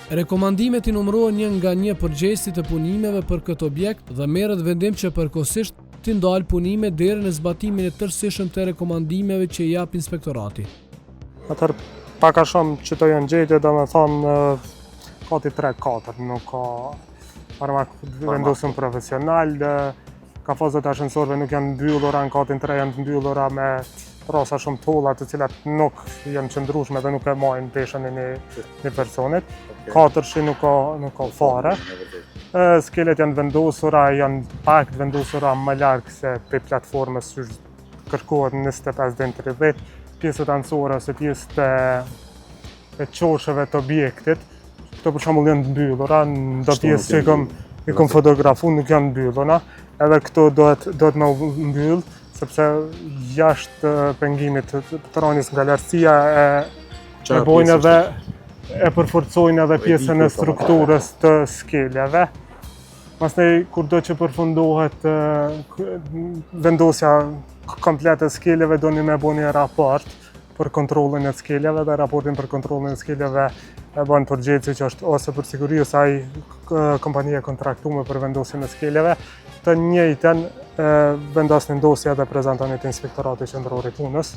Rekomandimet i numërohen një nga një përgjegjësi të punimeve për këtë objekt dhe merret vendim që përkohësisht të ndalë punime deri në zbatimin e tërësishëm të rekomandimeve që i jap inspektorati. Atëherë pak a shumë që të janë gjetje, domethënë kati 3-4, nuk ka farmak vendosur profesional, kafazat e ashensorëve nuk janë mbyllura, në katin 3 janë mbyllura me rasa shumë t'holla, të cilat nuk janë qëndrueshme dhe nuk e marrin peshën e një personit. 4 nuk ka fare. Skelet janë vendosura, janë pak vendosura më larg se pe platformës që kërkohet 25 deri në 30. Pjesët anësore ose pjesët e qosheve të objektit. Këto për shembull janë mbyllura, ndo pjesë që i kom fotografu nuk janë mbyllura. Edhe këto dohet me mbyll, sepse jashtë pengimit të rënies nga lartësia e bojnë edhe e përforcojnë edhe pjesën e strukturës të skeleve. Pastaj kurdo që përfundohet vendosja komplete e skeleve, doni me bëni një raport për kontrollin e skeleve dhe raportin për kontrollin e skeleve e bën përgjegjësi që është ose për siguri ose ai kompania kontraktuar për vendosjen e skeleve, të njëjtën vendosni ndosja dhe prezantoni te Inspektorati Qendror i Punës.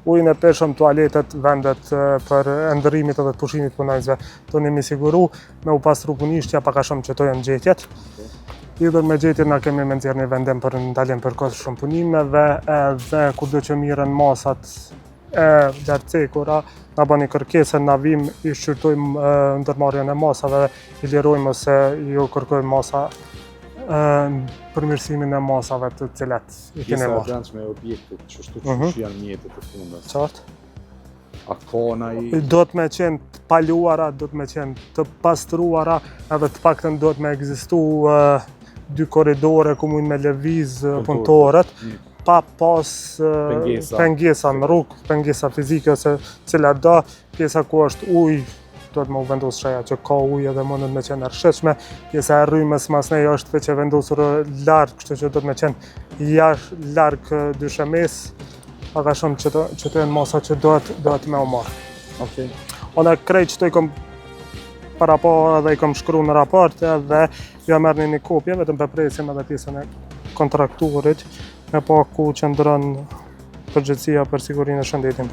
Ujin e peshëm, tualetet, vendet për ndërrimit edhe të pushimit punojësve, doni me siguru me u pastru punishtja pak a shumë që to janë gjetjet. Lidhur me gjetjet na kemi me nxjerrë një vendim për ndalim përkohshëm punimeve edhe kurdo që mirën masat e lartcekura, na bëni kërkesën, na vim, i shqyrtojmë ndërmarrjen e masave, i lirojmë ose ju kërkojmë masa përmirësimin e masave të cilat i keni marrë. Pjesa e brendshme e objektit, kështu që janë mjetet e punës. Qartë. A ka ndonjë? Do të me qenë të paluara, do të me qenë të pastruara, edhe të paktën do të me ekzistu 2 korridore ku mund me lëviz punëtorët, pa pas pengesa në rrugë, pengesa fizike ose cila do, pjesa ku është ujë, do të më vendosë shaja që ka ujë edhe mundet me qenë rrsheshme. Pjesa e rrymës masnej është veç e vendosur larg, kështu që do të me qenë larg dyshemes, pak a shumë që të jenë masa që dohet me u marrë. Okej. Ona krejt që të i kom para parë dhe i kom shkru në raport edhe ja merrni një kopje, vetëm për presim edhe pjesën e kontrakturit, me pa ku qëndron përgjegjësia për sigurinë e shëndetit.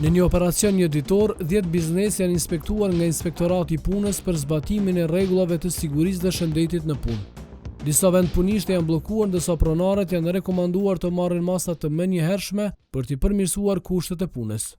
Në një operacion një ditor, 10 biznes janë inspektuar nga Inspektorati i Punës për zbatimin e rregullave të sigurisë dhe shëndetit në punë. Disa vendpunishte janë bllokuar ndërsa pronarët janë rekomanduar të marrin masa të menjëhershme për t'i përmirësuar kushtet e punës.